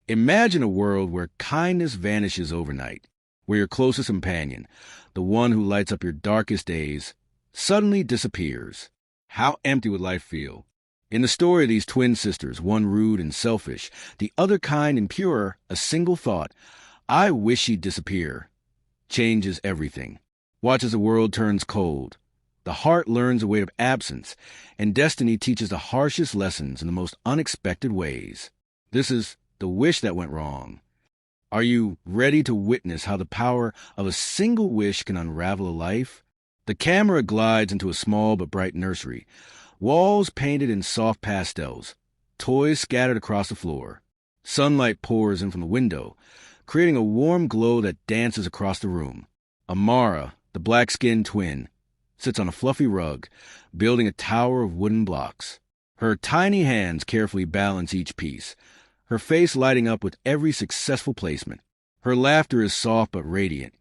Imagine a world where kindness vanishes overnight, where your closest companion, the one who lights up your darkest days, suddenly disappears. How empty would life feel? In the story of these twin sisters, one rude and selfish, the other kind and pure, a single thought, "I wish she'd disappear," changes everything. Watch as the world turns cold. The heart learns the weight of absence, and destiny teaches the harshest lessons in the most unexpected ways. This is The Wish That Went Wrong. Are you ready to witness how the power of a single wish can unravel a life? The camera glides into a small but bright nursery, walls painted in soft pastels, toys scattered across the floor. Sunlight pours in from the window, creating a warm glow that dances across the room. Amara, the black-skinned twin, sits on a fluffy rug, building a tower of wooden blocks. Her tiny hands carefully balance each piece, her face lighting up with every successful placement. Her laughter is soft but radiant,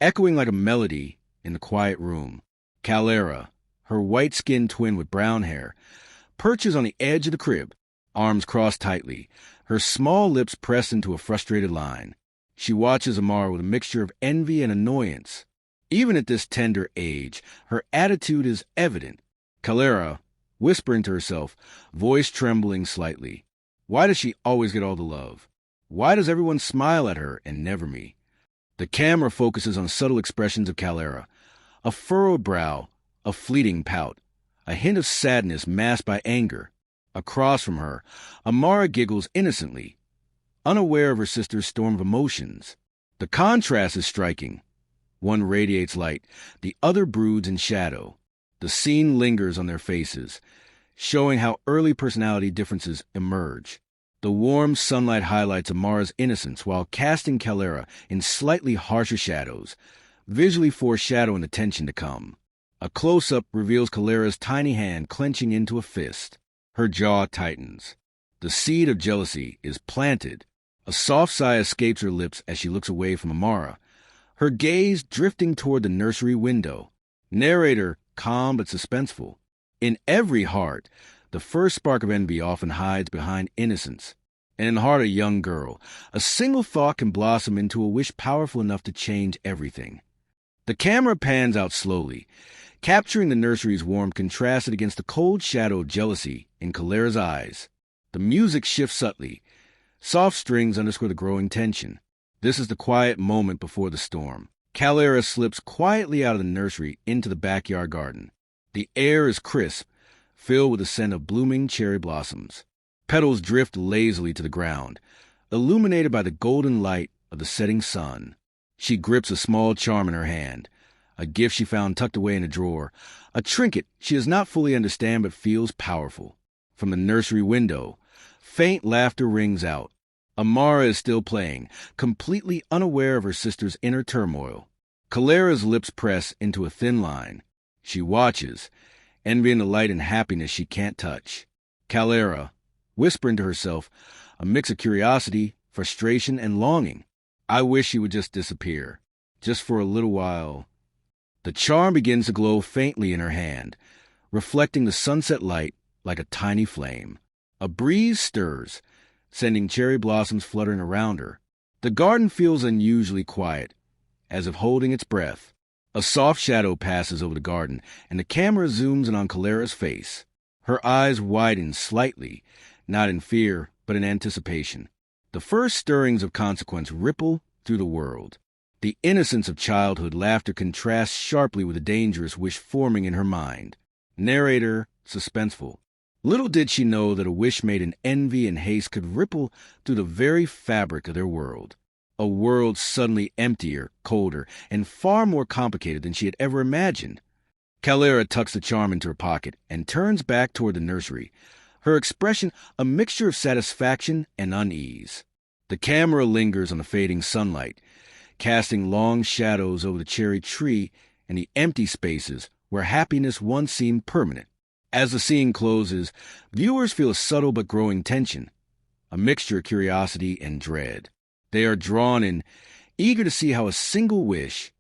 echoing like a melody in the quiet room. Calara, her white-skinned twin with brown hair, perches on the edge of the crib, arms crossed tightly, her small lips pressed into a frustrated line. She watches Amara with a mixture of envy and annoyance. Even at this tender age, her attitude is evident. Calara, whispering to herself, voice trembling slightly, "Why does she always get all the love? Why does everyone smile at her and never me?" The camera focuses on subtle expressions of Calara, a furrowed brow, a fleeting pout, a hint of sadness masked by anger. Across from her, Amara giggles innocently, unaware of her sister's storm of emotions. The contrast is striking. One radiates light, the other broods in shadow. The scene lingers on their faces, showing how early personality differences emerge. The warm sunlight highlights Amara's innocence while casting Calara in slightly harsher shadows, visually foreshadowing the tension to come. A close-up reveals Calara's tiny hand clenching into a fist. Her jaw tightens. The seed of jealousy is planted. A soft sigh escapes her lips as she looks away from Amara, her gaze drifting toward the nursery window. Narrator calm but suspenseful. In every heart, the first spark of envy often hides behind innocence. And in the heart of a young girl, a single thought can blossom into a wish powerful enough to change everything. The camera pans out slowly, capturing the nursery's warmth contrasted against the cold shadow of jealousy in Calara's eyes. The music shifts subtly. Soft strings underscore the growing tension. This is the quiet moment before the storm. Calara slips quietly out of the nursery into the backyard garden. The air is crisp, filled with the scent of blooming cherry blossoms. Petals drift lazily to the ground, illuminated by the golden light of the setting sun. She grips a small charm in her hand, a gift she found tucked away in a drawer, a trinket she does not fully understand but feels powerful. From the nursery window, faint laughter rings out. Amara is still playing, completely unaware of her sister's inner turmoil. Calara's lips press into a thin line. She watches, envying the light and happiness she can't touch. Calara, whispering to herself, a mix of curiosity, frustration, and longing. "I wish she would just disappear, just for a little while." The charm begins to glow faintly in her hand, reflecting the sunset light like a tiny flame. A breeze stirs, sending cherry blossoms fluttering around her. The garden feels unusually quiet, as if holding its breath. A soft shadow passes over the garden, and the camera zooms in on Calara's face. Her eyes widen slightly, not in fear, but in anticipation. The first stirrings of consequence ripple through the world. The innocence of childhood laughter contrasts sharply with the dangerous wish forming in her mind. Narrator suspenseful. Little did she know that a wish made in envy and haste could ripple through the very fabric of their world. A world suddenly emptier, colder, and far more complicated than she had ever imagined. Calara tucks the charm into her pocket and turns back toward the nursery, her expression a mixture of satisfaction and unease. The camera lingers on the fading sunlight, casting long shadows over the cherry tree and the empty spaces where happiness once seemed permanent. As the scene closes, viewers feel a subtle but growing tension, a mixture of curiosity and dread. They are drawn in, eager to see how a single wish,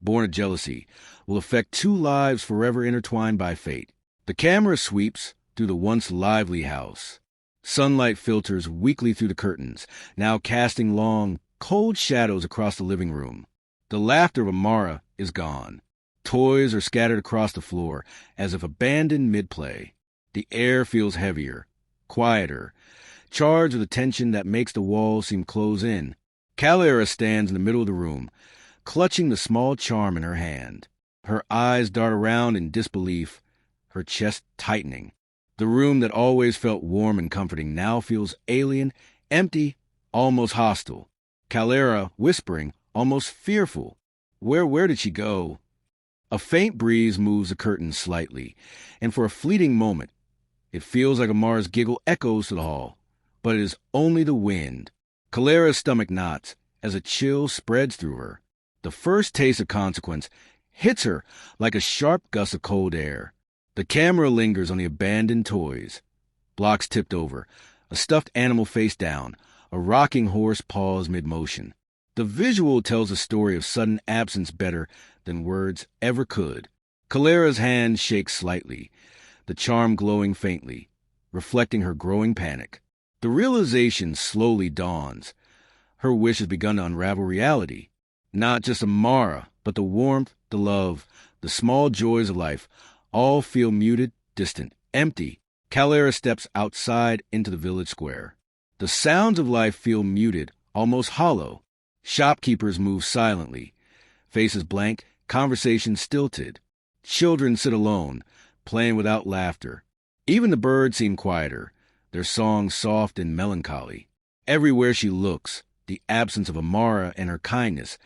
born of jealousy, will affect two lives forever intertwined by fate. The camera sweeps through the once lively house. Sunlight filters weakly through the curtains, now casting long, cold shadows across the living room. The laughter of Amara is gone. Toys are scattered across the floor, as if abandoned mid-play. The air feels heavier, quieter, charged with a tension that makes the walls seem closed in. Calara stands in the middle of the room, clutching the small charm in her hand. Her eyes dart around in disbelief, her chest tightening. The room that always felt warm and comforting now feels alien, empty, almost hostile. Calara, whispering, almost fearful. Where did she go? A faint breeze moves the curtains slightly, and for a fleeting moment, it feels like Amara's giggle echoes to the hall. But it is only the wind. Calara's stomach knots as a chill spreads through her. The first taste of consequence hits her like a sharp gust of cold air. The camera lingers on the abandoned toys. Blocks tipped over, a stuffed animal face down, a rocking horse paused mid-motion. The visual tells a story of sudden absence better than words ever could. Calara's hand shakes slightly, the charm glowing faintly, reflecting her growing panic. The realization slowly dawns. Her wish has begun to unravel reality. Not just Amara, but the warmth, the love, the small joys of life, all feel muted, distant, empty. Calara steps outside into the village square. The sounds of life feel muted, almost hollow. Shopkeepers move silently, faces blank, conversations stilted. Children sit alone, playing without laughter. Even the birds seem quieter, their songs soft and melancholy. Everywhere she looks, the absence of Amara and her kindness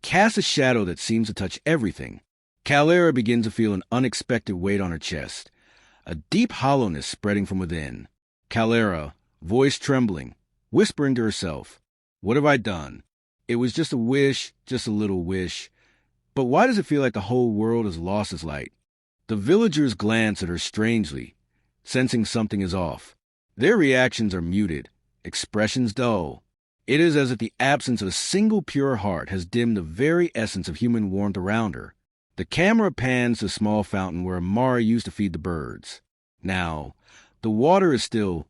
casts a shadow that seems to touch everything. Calara begins to feel an unexpected weight on her chest, a deep hollowness spreading from within. Calara, voice trembling, whispering to herself, "What have I done? It was just a wish, just a little wish. But why does it feel like the whole world has lost its light?" The villagers glance at her strangely, sensing something is off. Their reactions are muted, expressions dull. It is as if the absence of a single pure heart has dimmed the very essence of human warmth around her. The camera pans to the small fountain where Amara used to feed the birds. Now, the water is still,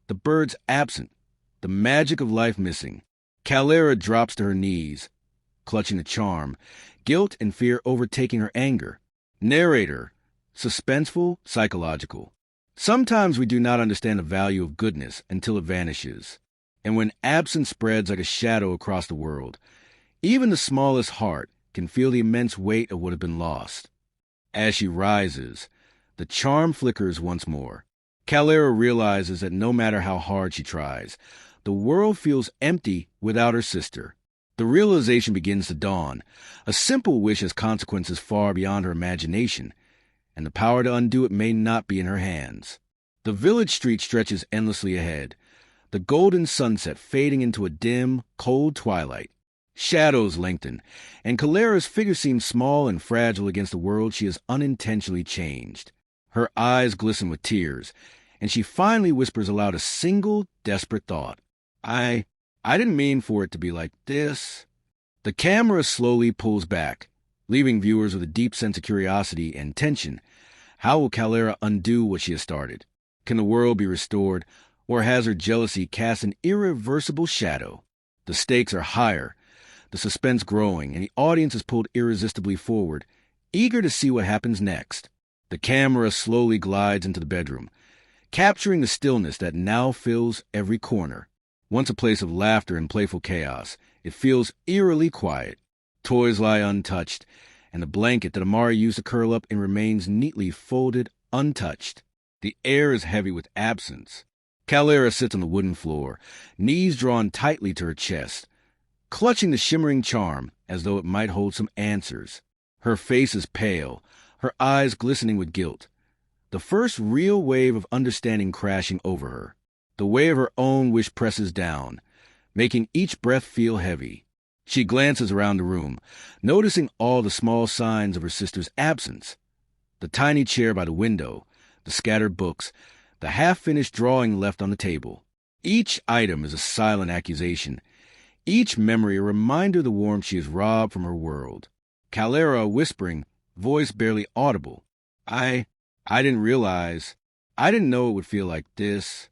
the birds absent, the magic of life missing. Calara drops to her knees, clutching the charm, guilt and fear overtaking her anger. Narrator, suspenseful, psychological. Sometimes we do not understand the value of goodness until it vanishes. And when absence spreads like a shadow across the world, even the smallest heart can feel the immense weight of what has been lost. As she rises, the charm flickers once more. Calara realizes that no matter how hard she tries, the world feels empty without her sister. The realization begins to dawn. A simple wish has consequences far beyond her imagination, and the power to undo it may not be in her hands. The village street stretches endlessly ahead, the golden sunset fading into a dim, cold twilight. Shadows lengthen, and Calara's figure seems small and fragile against the world she has unintentionally changed. Her eyes glisten with tears, and she finally whispers aloud a single, desperate thought. I didn't mean for it to be like this." The camera slowly pulls back, leaving viewers with a deep sense of curiosity and tension. How will Calara undo what she has started? Can the world be restored, or has her jealousy cast an irreversible shadow? The stakes are higher, the suspense growing, and the audience is pulled irresistibly forward, eager to see what happens next. The camera slowly glides into the bedroom, capturing the stillness that now fills every corner. Once a place of laughter and playful chaos, it feels eerily quiet. Toys lie untouched, and the blanket that Amara used to curl up in remains neatly folded, untouched. The air is heavy with absence. Calara sits on the wooden floor, knees drawn tightly to her chest, clutching the shimmering charm as though it might hold some answers. Her face is pale, her eyes glistening with guilt. The first real wave of understanding crashing over her. The weight of her own wish presses down, making each breath feel heavy. She glances around the room, noticing all the small signs of her sister's absence. The tiny chair by the window, the scattered books, the half-finished drawing left on the table. Each item is a silent accusation, each memory a reminder of the warmth she has robbed from her world. Calara whispering, voice barely audible. I didn't realize. I didn't know it would feel like this."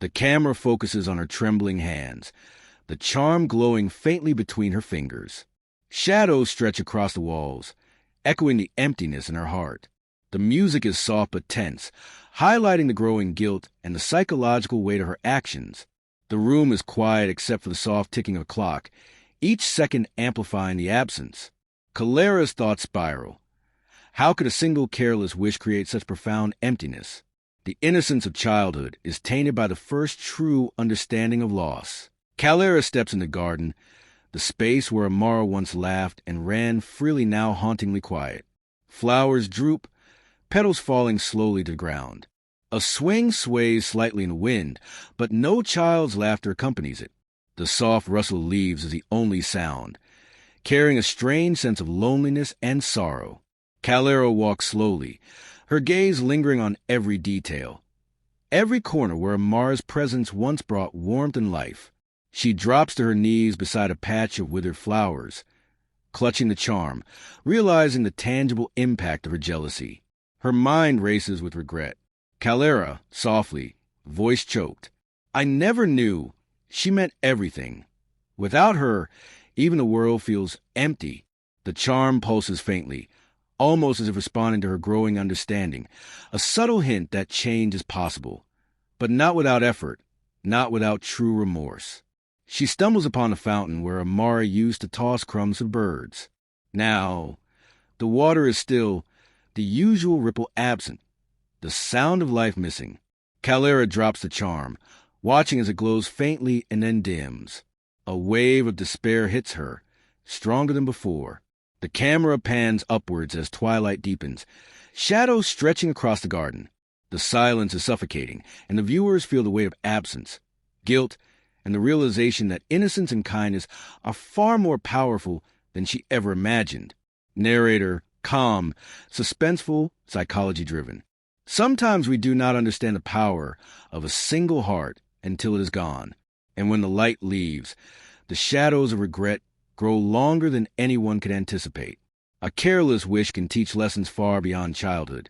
The camera focuses on her trembling hands, the charm glowing faintly between her fingers. Shadows stretch across the walls, echoing the emptiness in her heart. The music is soft but tense, highlighting the growing guilt and the psychological weight of her actions. The room is quiet except for the soft ticking of a clock, each second amplifying the absence. Calara's thoughts spiral. How could a single careless wish create such profound emptiness? The innocence of childhood is tainted by the first true understanding of loss. Calara steps in the garden, the space where Amara once laughed and ran freely now hauntingly quiet. Flowers droop, petals falling slowly to the ground. A swing sways slightly in the wind, but no child's laughter accompanies it. The soft rustle of leaves is the only sound, carrying a strange sense of loneliness and sorrow. Calara walks slowly, her gaze lingering on every detail, every corner where Amara's presence once brought warmth and life. She drops to her knees beside a patch of withered flowers, clutching the charm, realizing the tangible impact of her jealousy. Her mind races with regret. Calara, softly, voice choked. I never knew. She meant everything. Without her, even the world feels empty. The charm pulses faintly, almost as if responding to her growing understanding, a subtle hint that change is possible, but not without effort, not without true remorse. She stumbles upon the fountain where Amara used to toss crumbs to birds. Now, the water is still, the usual ripple absent, the sound of life missing. Calara drops the charm, watching as it glows faintly and then dims. A wave of despair hits her, stronger than before. The camera pans upwards as twilight deepens, shadows stretching across the garden. The silence is suffocating, and the viewers feel the weight of absence, guilt, and the realization that innocence and kindness are far more powerful than she ever imagined. Narrator, calm, suspenseful, psychology-driven. Sometimes we do not understand the power of a single heart until it is gone, and when the light leaves, the shadows of regret grow longer than anyone could anticipate. A careless wish can teach lessons far beyond childhood,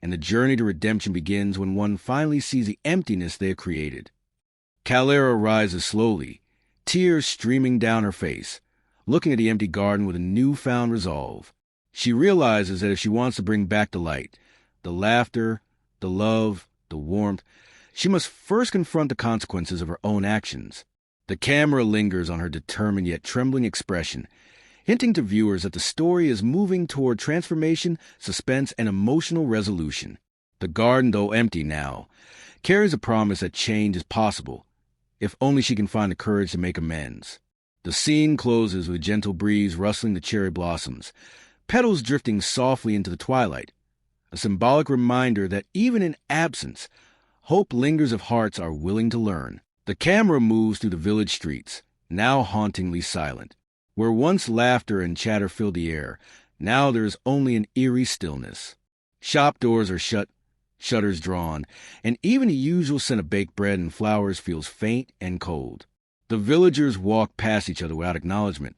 and the journey to redemption begins when one finally sees the emptiness they have created. Calara rises slowly, tears streaming down her face, looking at the empty garden with a newfound resolve. She realizes that if she wants to bring back the light, the laughter, the love, the warmth, she must first confront the consequences of her own actions. The camera lingers on her determined yet trembling expression, hinting to viewers that the story is moving toward transformation, suspense, and emotional resolution. The garden, though empty now, carries a promise that change is possible, if only she can find the courage to make amends. The scene closes with a gentle breeze rustling the cherry blossoms, petals drifting softly into the twilight, a symbolic reminder that even in absence, hope lingers if hearts are willing to learn. The camera moves through the village streets, now hauntingly silent. Where once laughter and chatter filled the air, now there is only an eerie stillness. Shop doors are shut, shutters drawn, and even the usual scent of baked bread and flowers feels faint and cold. The villagers walk past each other without acknowledgement,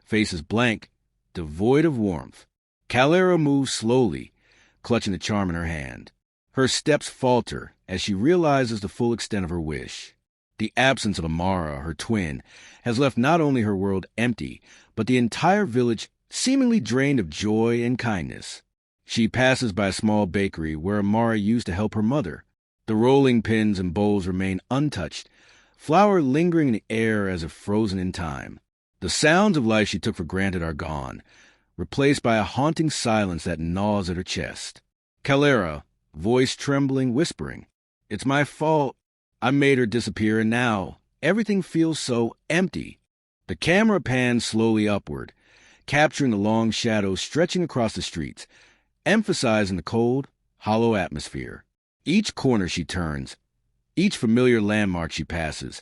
faces blank, devoid of warmth. Calara moves slowly, clutching the charm in her hand. Her steps falter as she realizes the full extent of her wish. The absence of Amara, her twin, has left not only her world empty, but the entire village seemingly drained of joy and kindness. She passes by a small bakery where Amara used to help her mother. The rolling pins and bowls remain untouched, flour lingering in the air as if frozen in time. The sounds of life she took for granted are gone, replaced by a haunting silence that gnaws at her chest. Calara, voice trembling, whispering, "It's my fault. I made her disappear, and now everything feels so empty." The camera pans slowly upward, capturing the long shadows stretching across the streets, emphasizing the cold, hollow atmosphere. Each corner she turns, each familiar landmark she passes,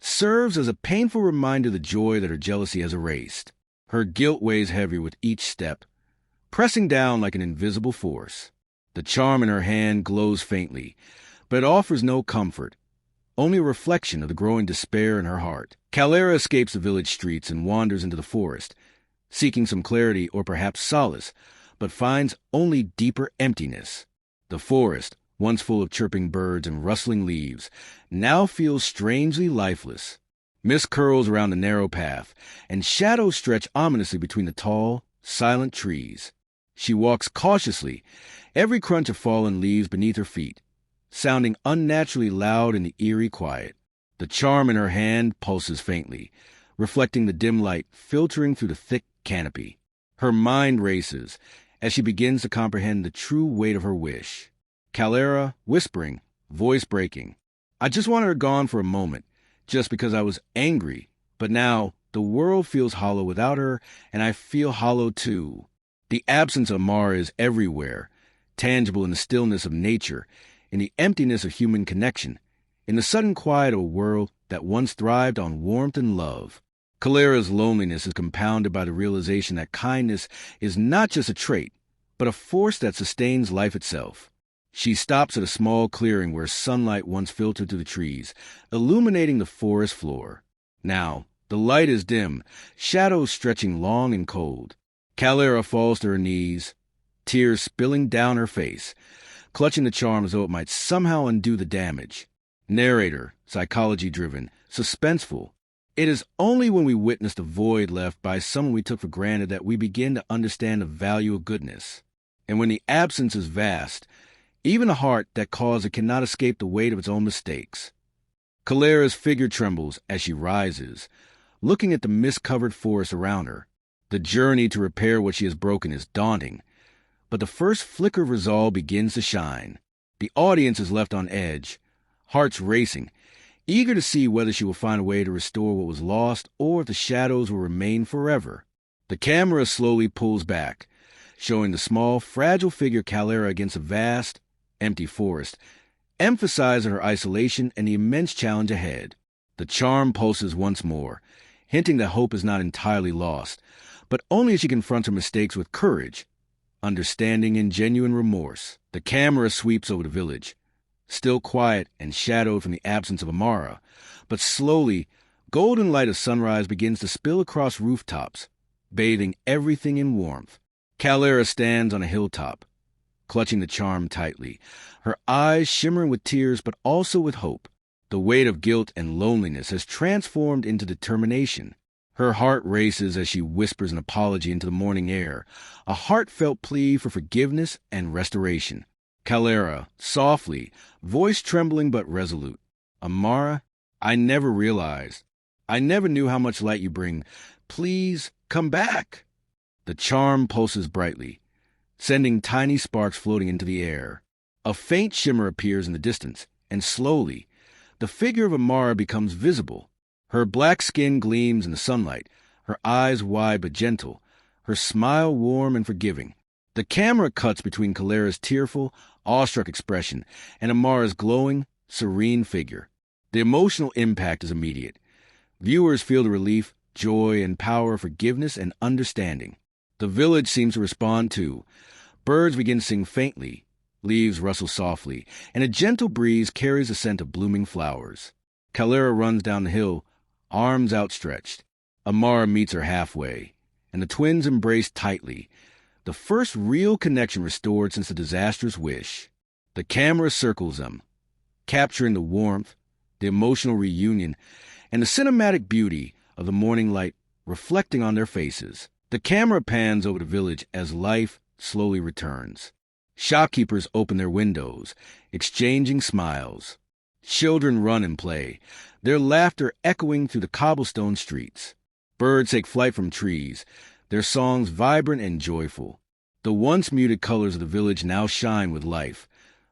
serves as a painful reminder of the joy that her jealousy has erased. Her guilt weighs heavy with each step, pressing down like an invisible force. The charm in her hand glows faintly, but it offers no comfort, only a reflection of the growing despair in her heart. Calara escapes the village streets and wanders into the forest, seeking some clarity or perhaps solace, but finds only deeper emptiness. The forest, once full of chirping birds and rustling leaves, now feels strangely lifeless. Mist curls around the narrow path, and shadows stretch ominously between the tall, silent trees. She walks cautiously, every crunch of fallen leaves beneath her feet, sounding unnaturally loud in the eerie quiet. The charm in her hand pulses faintly, reflecting the dim light filtering through the thick canopy. Her mind races as she begins to comprehend the true weight of her wish. Calara, whispering, voice breaking. I just wanted her gone for a moment, just because I was angry, but now the world feels hollow without her, and I feel hollow too. The absence of Amara is everywhere, tangible in the stillness of nature, in the emptiness of human connection, in the sudden quiet of a world that once thrived on warmth and love. Calara's loneliness is compounded by the realization that kindness is not just a trait, but a force that sustains life itself. She stops at a small clearing where sunlight once filtered through the trees, illuminating the forest floor. Now, the light is dim, shadows stretching long and cold. Calara falls to her knees, tears spilling down her face, clutching the charm as though it might somehow undo the damage. Narrator, psychology-driven, suspenseful. It is only when we witness the void left by someone we took for granted that we begin to understand the value of goodness. And when the absence is vast, even a heart that caused it cannot escape the weight of its own mistakes. Calara's figure trembles as she rises, looking at the mist-covered forest around her. The journey to repair what she has broken is daunting, but the first flicker of resolve begins to shine. The audience is left on edge, hearts racing, eager to see whether she will find a way to restore what was lost or if the shadows will remain forever. The camera slowly pulls back, showing the small, fragile figure Calara against a vast, empty forest, emphasizing her isolation and the immense challenge ahead. The charm pulses once more, hinting that hope is not entirely lost, but only as she confronts her mistakes with courage, understanding, and genuine remorse. The camera sweeps over the village, still quiet and shadowed from the absence of Amara, but slowly, golden light of sunrise begins to spill across rooftops, bathing everything in warmth. Calara stands on a hilltop, clutching the charm tightly, her eyes shimmering with tears but also with hope. The weight of guilt and loneliness has transformed into determination. Her heart races as she whispers an apology into the morning air, a heartfelt plea for forgiveness and restoration. Calara, softly, voice trembling but resolute. Amara, I never realized. I never knew how much light you bring. Please, come back. The charm pulses brightly, sending tiny sparks floating into the air. A faint shimmer appears in the distance, and slowly, the figure of Amara becomes visible. Her black skin gleams in the sunlight, her eyes wide but gentle, her smile warm and forgiving. The camera cuts between Calara's tearful, awestruck expression and Amara's glowing, serene figure. The emotional impact is immediate. Viewers feel the relief, joy, and power of forgiveness and understanding. The village seems to respond too. Birds begin to sing faintly, leaves rustle softly, and a gentle breeze carries the scent of blooming flowers. Calara runs down the hill, arms outstretched. Amara meets her halfway, and the twins embrace tightly, the first real connection restored since the disastrous wish. The camera circles them, capturing the warmth, the emotional reunion, and the cinematic beauty of the morning light reflecting on their faces. The camera pans over the village as life slowly returns. Shopkeepers open their windows, exchanging smiles. Children run and play, their laughter echoing through the cobblestone streets. Birds take flight from trees, their songs vibrant and joyful. The once muted colors of the village now shine with life,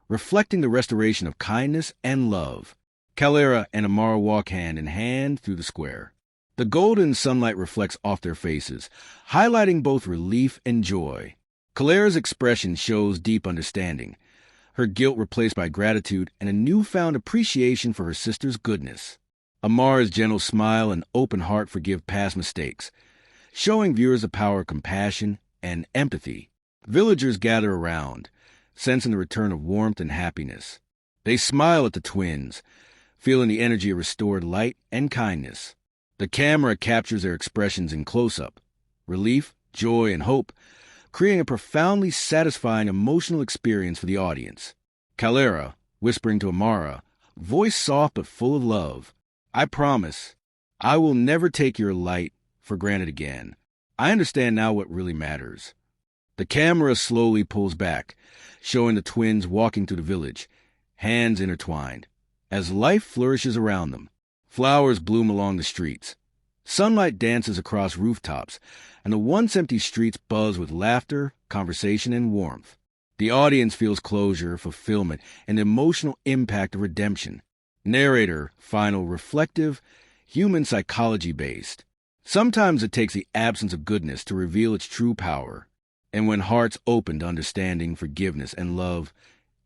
reflecting the restoration of kindness and love. Calara and Amara walk hand in hand through the square. The golden sunlight reflects off their faces, highlighting both relief and joy. Calara's expression shows deep understanding, her guilt replaced by gratitude and a newfound appreciation for her sister's goodness. Amara's gentle smile and open heart forgive past mistakes, showing viewers the power of compassion and empathy. Villagers gather around, sensing the return of warmth and happiness. They smile at the twins, feeling the energy of restored light and kindness. The camera captures their expressions in close-up, relief, joy, and hope, creating a profoundly satisfying emotional experience for the audience. Calara, whispering to Amara, voice soft but full of love. I promise, I will never take your light for granted again. I understand now what really matters. The camera slowly pulls back, showing the twins walking through the village, hands intertwined. As life flourishes around them, flowers bloom along the streets. Sunlight dances across rooftops, and the once empty streets buzz with laughter, conversation, and warmth. The audience feels closure, fulfillment, and the emotional impact of redemption. Narrator, final, reflective, human psychology-based. Sometimes it takes the absence of goodness to reveal its true power. And when hearts open to understanding, forgiveness, and love,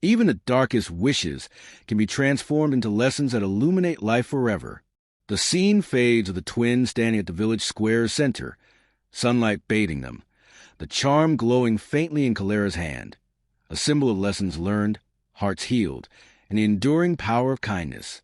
even the darkest wishes can be transformed into lessons that illuminate life forever. The scene fades with the twins standing at the village square's center, sunlight bathing them, the charm glowing faintly in Calara's hand, a symbol of lessons learned, hearts healed, and the enduring power of kindness.